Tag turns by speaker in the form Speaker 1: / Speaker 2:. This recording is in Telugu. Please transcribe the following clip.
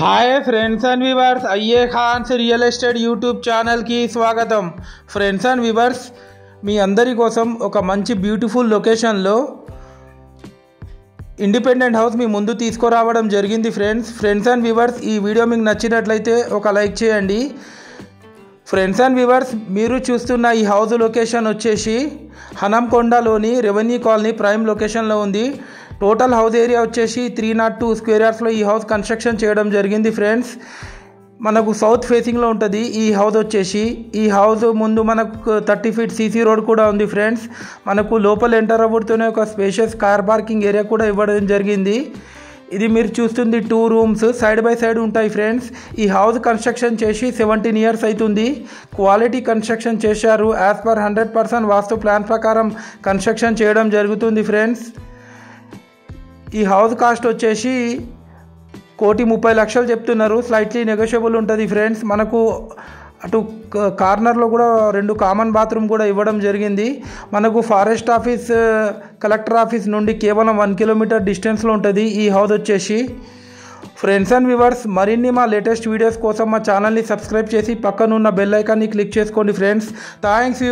Speaker 1: హాయ్ ఫ్రెండ్స్ అండ్ వ్యూవర్స్, అయ్యే ఖాన్స్ రియల్ ఎస్టేట్ యూట్యూబ్ ఛానల్కి స్వాగతం. ఫ్రెండ్స్ అండ్ వ్యూవర్స్, మీ అందరి కోసం ఒక మంచి బ్యూటిఫుల్ లొకేషన్లో ఇండిపెండెంట్ హౌస్ మీ ముందు తీసుకురావడం జరిగింది. ఫ్రెండ్స్ అండ్ వ్యూవర్స్, ఈ వీడియో మీకు నచ్చినట్లయితే ఒక లైక్ చేయండి. ఫ్రెండ్స్ అండ్ వ్యూవర్స్, మీరు చూస్తున్న ఈ హౌస్ లొకేషన్ వచ్చేసి హనంకొండలోని రెవెన్యూ కాలనీ ప్రైమ్ లొకేషన్లో ఉంది. టోటల్ హౌస్ ఏరియా వచ్చేసి 302 స్క్వేర్ యార్డ్స్లో ఈ హౌస్ కన్స్ట్రక్షన్ చేయడం జరిగింది. ఫ్రెండ్స్, మనకు సౌత్ ఫేసింగ్లో ఉంటుంది ఈ హౌస్ వచ్చేసి. ఈ హౌస్ ముందు మనకు 30 ఫీట్ సీసీ రోడ్ కూడా ఉంది. ఫ్రెండ్స్, మనకు లోపల ఎంటర్ అవ్వడుతూనే ఒక స్పేషియస్ కార్ పార్కింగ్ ఏరియా కూడా ఇవ్వడం జరిగింది. ఇది మీరు చూస్తుంది 2 రూమ్స్ సైడ్ బై సైడ్ ఉంటాయి. ఫ్రెండ్స్, ఈ హౌస్ కన్స్ట్రక్షన్ చేసి 17 ఇయర్స్ అవుతుంది. క్వాలిటీ కన్స్ట్రక్షన్ చేశారు. యాజ్ పర్ 100% వాస్తు ప్లాన్ ప్రకారం కన్స్ట్రక్షన్ చేయడం జరుగుతుంది. ఫ్రెండ్స్, ఈ హౌస్ కాస్ట్ వచ్చేసి 1,30,00,000 చెప్తున్నారు. స్లైట్లీ నెగోషియబుల్ ఉంటుంది. ఫ్రెండ్స్, మనకు అటు కార్నర్లో కూడా 2 కామన్ బాత్రూమ్ కూడా ఇవ్వడం జరిగింది. మనకు ఫారెస్ట్ ఆఫీస్, కలెక్టర్ ఆఫీస్ నుండి కేవలం 1 కిలోమీటర్ డిస్టెన్స్లో ఉంటుంది ఈ హౌస్ వచ్చేసి. ఫ్రెండ్స్ అండ్ వ్యూవర్స్, మరిన్ని మా లేటెస్ట్ వీడియోస్ కోసం మా ఛానల్ని సబ్స్క్రైబ్ చేసి పక్కనున్న బెల్ ఐకాన్ని క్లిక్ చేసుకోండి. Friends, thanks.